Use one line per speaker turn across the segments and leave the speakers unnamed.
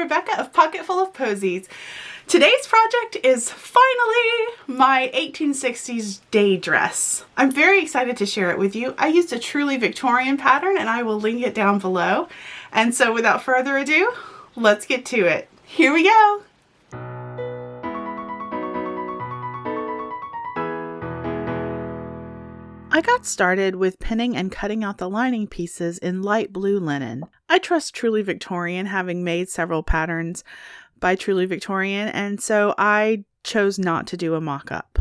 Rebecca of Pocketful of Poseys. Today's project is finally my 1860s day dress. I'm very excited to share it with you. I used a Truly Victorian pattern and I will link it down below. And so without further ado, let's get to it. Here we go. I got started with pinning and cutting out the lining pieces in light blue linen. I trust Truly Victorian, having made several patterns by Truly Victorian, and so I chose not to do a mock-up.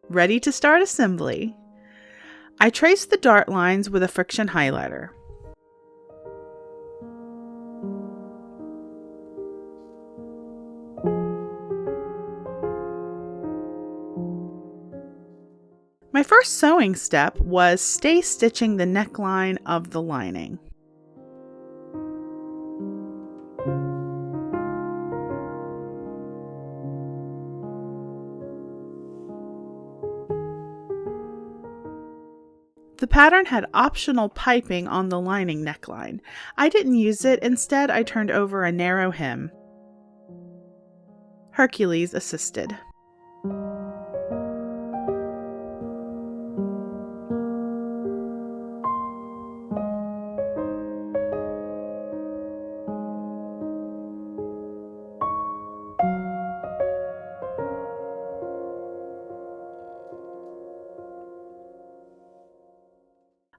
Ready to start assembly. I traced the dart lines with a friction highlighter. My first sewing step was stay stitching the neckline of the lining. The pattern had optional piping on the lining neckline. I didn't use it, instead I turned over a narrow hem. Hercules assisted.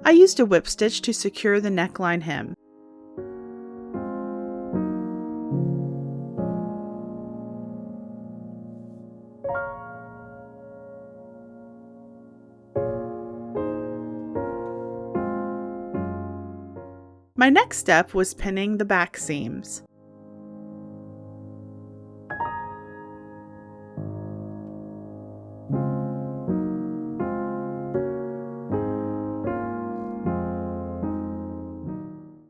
I used a whip stitch to secure the neckline hem. My next step was pinning the back seams.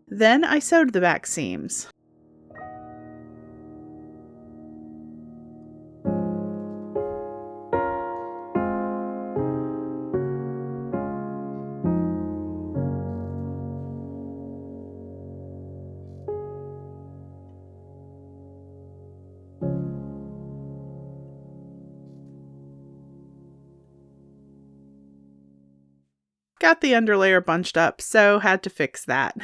Then I sewed the back seams. Got the underlayer bunched up, so had to fix that.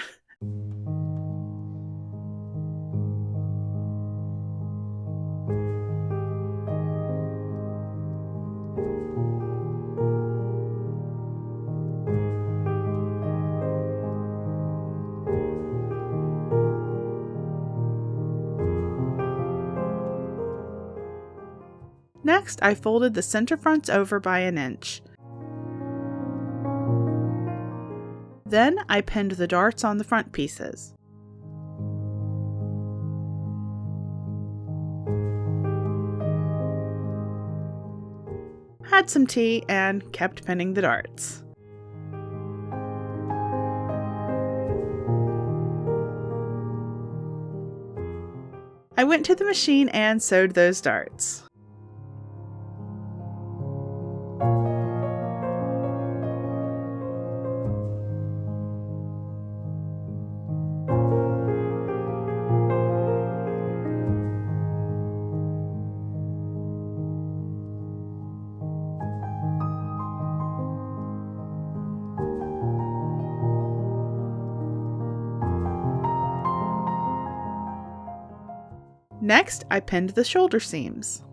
Next, I folded the center fronts over by 1 inch. Then I pinned the darts on the front pieces. Had some tea and kept pinning the darts. I went to the machine and sewed those darts. Next, I pinned the shoulder seams.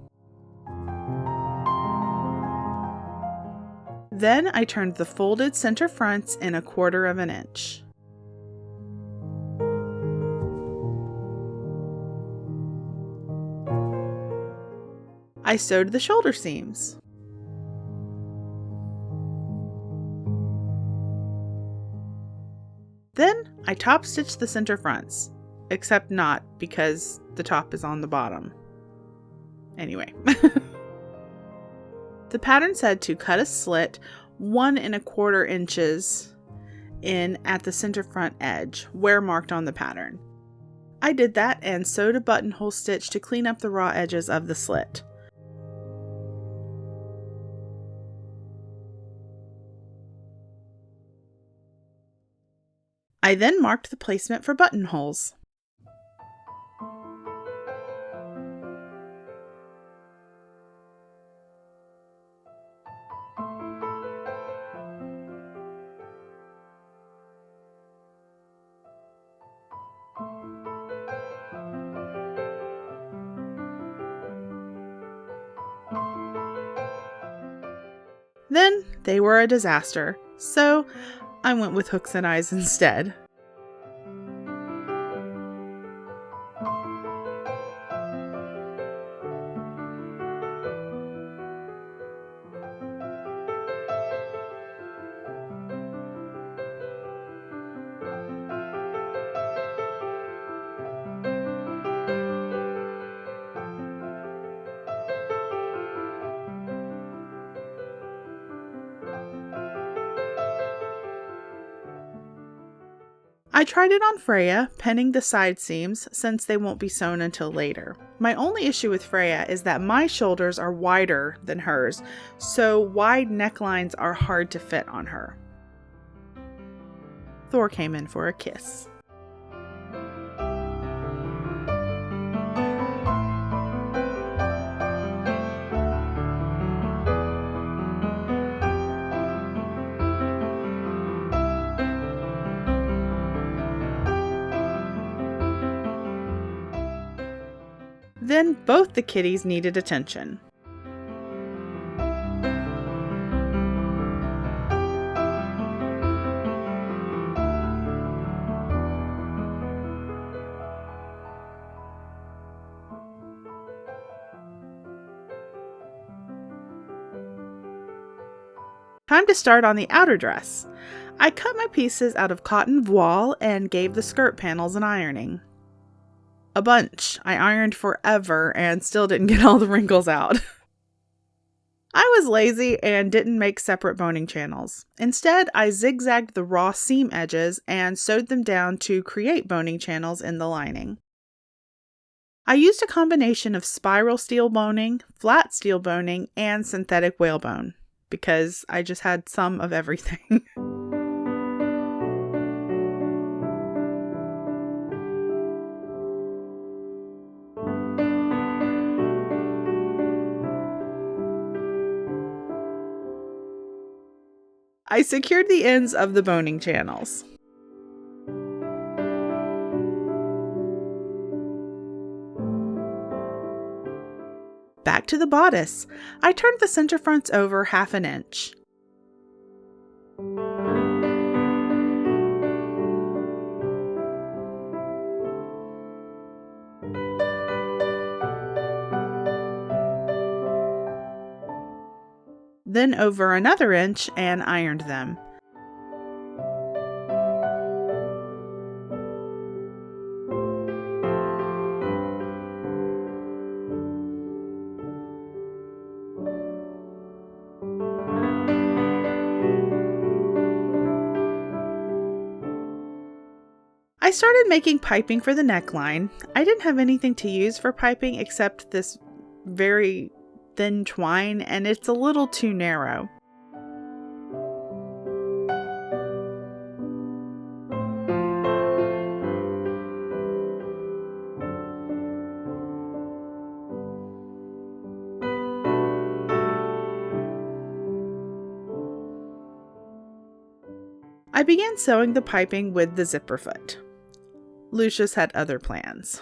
Then I turned the folded center fronts in 1/4 inch. I sewed the shoulder seams. Then I top stitched the center fronts, except not because the top is on the bottom. Anyway. The pattern said to cut a slit 1 1/4 inches in at the center front edge, where marked on the pattern. I did that and sewed a buttonhole stitch to clean up the raw edges of the slit. I then marked the placement for buttonholes. Then they were a disaster, so I went with hooks and eyes instead. I tried it on Freya, pinning the side seams since they won't be sewn until later. My only issue with Freya is that my shoulders are wider than hers, so wide necklines are hard to fit on her. Thor came in for a kiss. Then both the kitties needed attention. Time to start on the outer dress. I cut my pieces out of cotton voile and gave the skirt panels an ironing. A bunch. I ironed forever and still didn't get all the wrinkles out. I was lazy and didn't make separate boning channels. Instead, I zigzagged the raw seam edges and sewed them down to create boning channels in the lining. I used a combination of spiral steel boning, flat steel boning, and synthetic whalebone because I just had some of everything. I secured the ends of the boning channels. Back to the bodice. I turned the center fronts over 1/2 inch. Then over another inch and ironed them. I started making piping for the neckline. I didn't have anything to use for piping except this very thin twine, and it's a little too narrow. I began sewing the piping with the zipper foot. Lucius had other plans.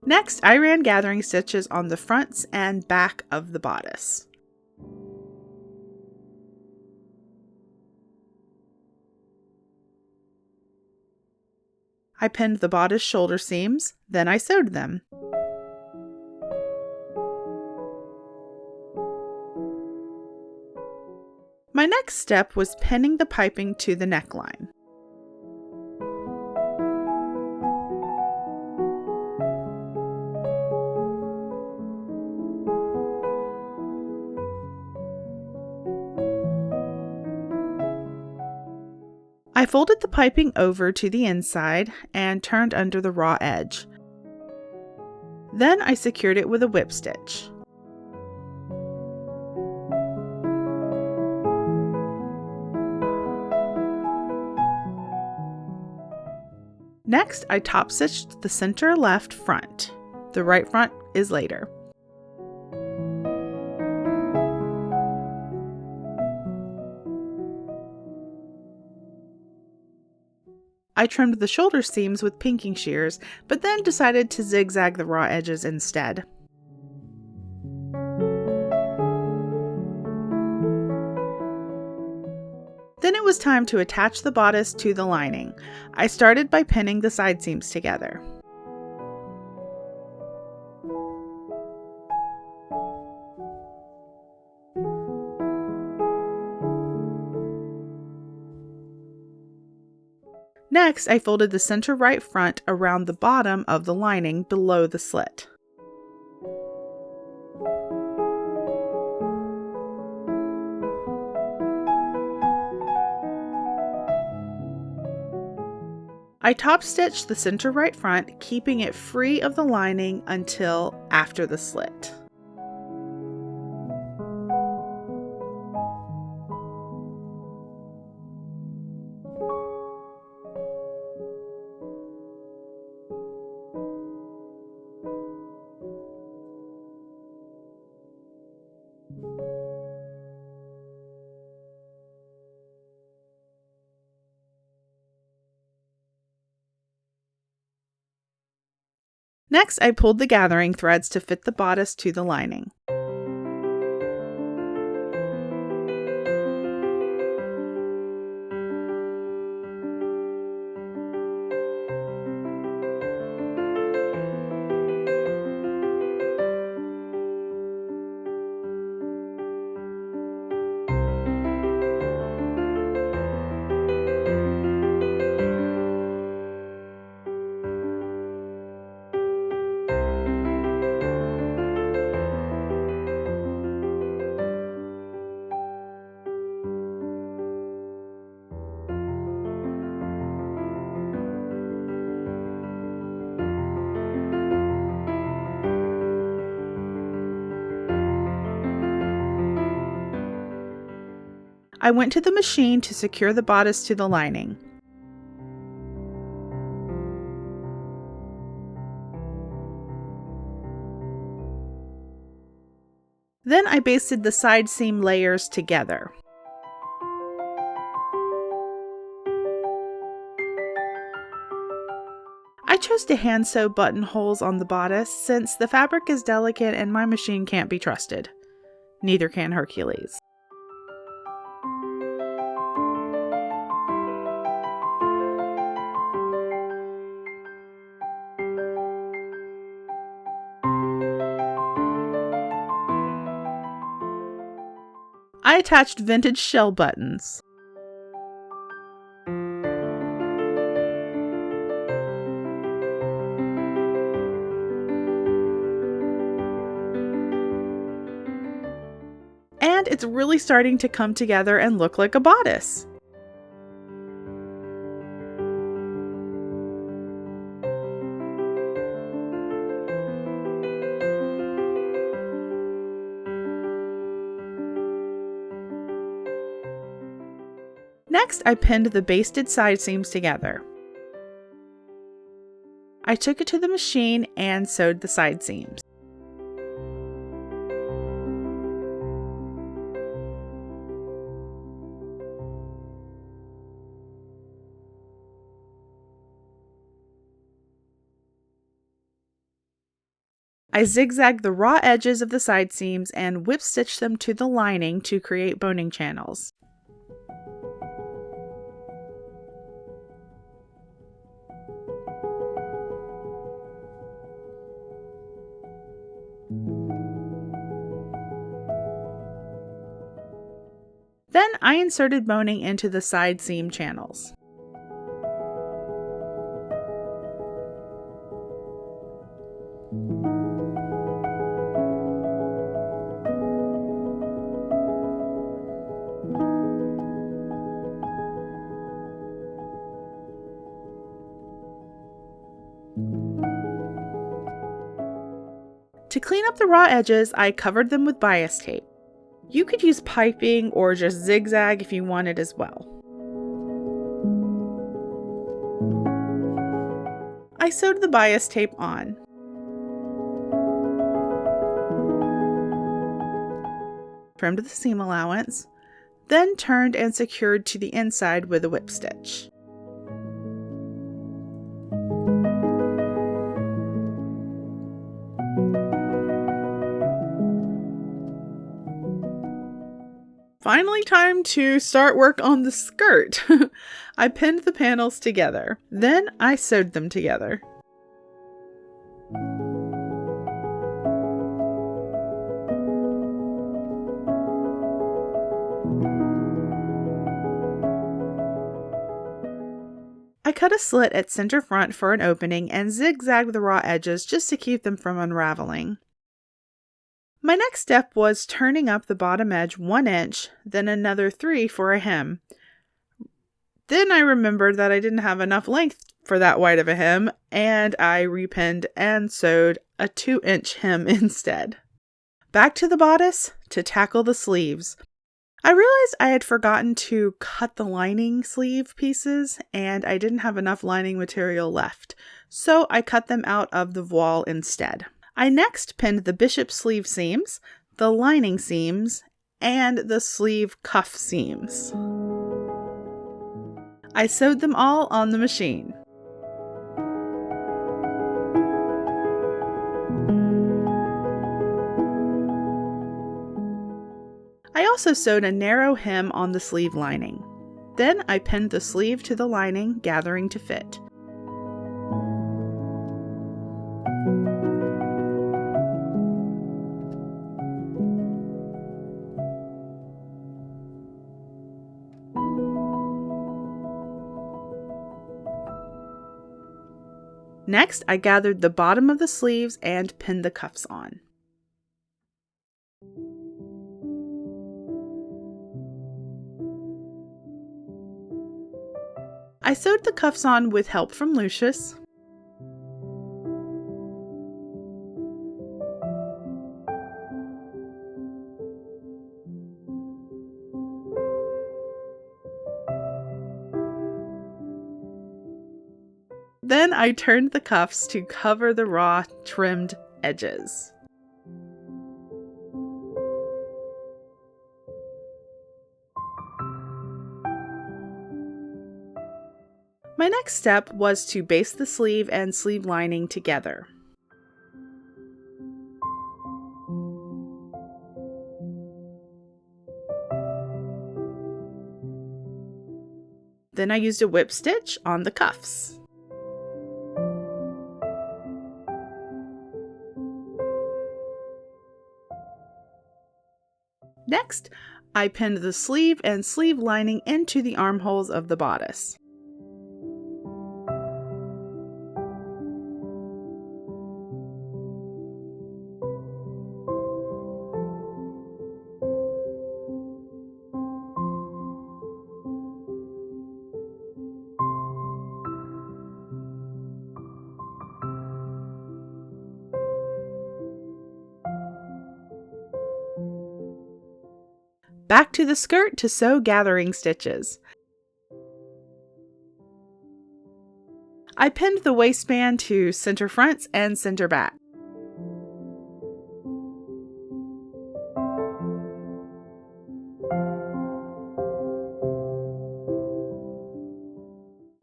Next, I ran gathering stitches on the fronts and back of the bodice. I pinned the bodice shoulder seams, then I sewed them. My next step was pinning the piping to the neckline. I folded the piping over to the inside and turned under the raw edge. Then I secured it with a whip stitch. Next, I top stitched the center left front. The right front is later. I trimmed the shoulder seams with pinking shears, but then decided to zigzag the raw edges instead. Then it was time to attach the bodice to the lining. I started by pinning the side seams together. Next, I folded the center right front around the bottom of the lining below the slit. I top stitched the center right front, keeping it free of the lining until after the slit. Next, I pulled the gathering threads to fit the bodice to the lining. I went to the machine to secure the bodice to the lining. Then I basted the side seam layers together. I chose to hand sew buttonholes on the bodice since the fabric is delicate and my machine can't be trusted. Neither can Hercules. I attached vintage shell buttons. And it's really starting to come together and look like a bodice. Next, I pinned the basted side seams together. I took it to the machine and sewed the side seams. I zigzagged the raw edges of the side seams and whip stitched them to the lining to create boning channels. Then I inserted boning into the side seam channels. To clean up the raw edges, I covered them with bias tape. You could use piping or just zigzag if you wanted as well. I sewed the bias tape on. Trimmed the seam allowance, then turned and secured to the inside with a whip stitch. Finally, time to start work on the skirt. I pinned the panels together. Then I sewed them together. I cut a slit at center front for an opening and zigzagged the raw edges just to keep them from unraveling. My next step was turning up the bottom edge 1 inch, then another 3 for a hem. Then I remembered that I didn't have enough length for that wide of a hem, and I repinned and sewed a 2-inch hem instead. Back to the bodice to tackle the sleeves. I realized I had forgotten to cut the lining sleeve pieces, and I didn't have enough lining material left, so I cut them out of the voile instead. I next pinned the bishop sleeve seams, the lining seams, and the sleeve cuff seams. I sewed them all on the machine. I also sewed a narrow hem on the sleeve lining. Then I pinned the sleeve to the lining, gathering to fit. Next, I gathered the bottom of the sleeves and pinned the cuffs on. I sewed the cuffs on with help from Lucius. Then I turned the cuffs to cover the raw, trimmed edges. My next step was to baste the sleeve and sleeve lining together. Then I used a whip stitch on the cuffs. Next, I pinned the sleeve and sleeve lining into the armholes of the bodice. Back to the skirt to sew gathering stitches. I pinned the waistband to center fronts and center back.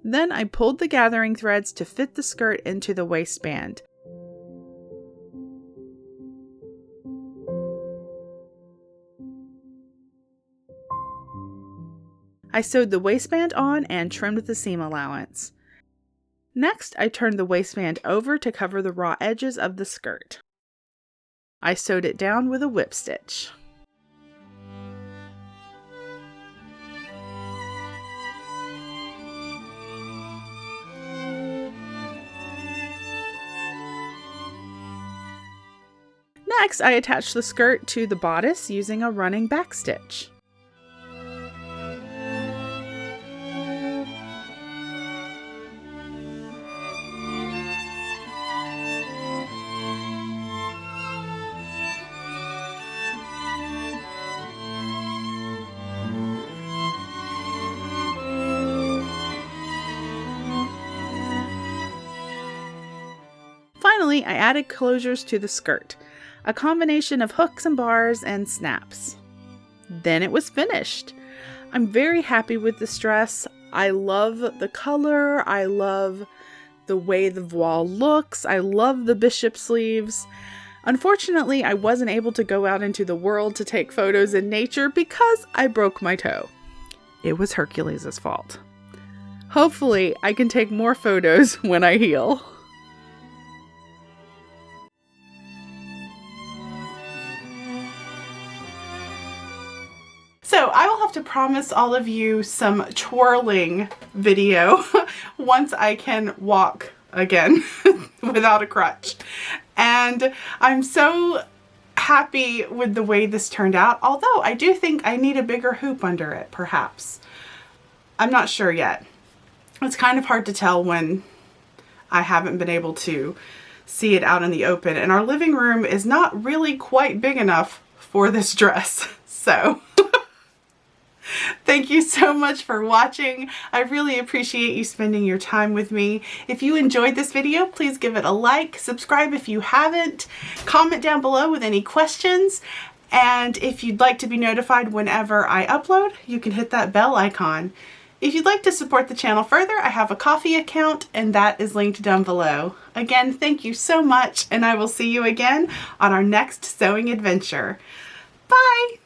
Then I pulled the gathering threads to fit the skirt into the waistband. I sewed the waistband on and trimmed the seam allowance. Next, I turned the waistband over to cover the raw edges of the skirt. I sewed it down with a whip stitch. Next, I attached the skirt to the bodice using a running back stitch. finally, I added closures to the skirt, a combination of hooks and bars and snaps. Then it was finished. I'm very happy with this dress. I love the color. I love the way the voile looks. I love the bishop sleeves. Unfortunately, I wasn't able to go out into the world to take photos in nature because I broke my toe. It was Hercules' fault. Hopefully, I can take more photos when I heal. So I will have to promise all of you some twirling video once I can walk again without a crutch. And I'm so happy with the way this turned out, although I do think I need a bigger hoop under it, perhaps. I'm not sure yet. It's kind of hard to tell when I haven't been able to see it out in the open, and our living room is not really quite big enough for this dress. So thank you so much for watching. I really appreciate you spending your time with me. If you enjoyed this video, please give it a like, subscribe if you haven't, comment down below with any questions, and if you'd like to be notified whenever I upload, you can hit that bell icon. If you'd like to support the channel further, I have a Ko-fi account, and that is linked down below. Again, thank you so much, and I will see you again on our next sewing adventure. Bye!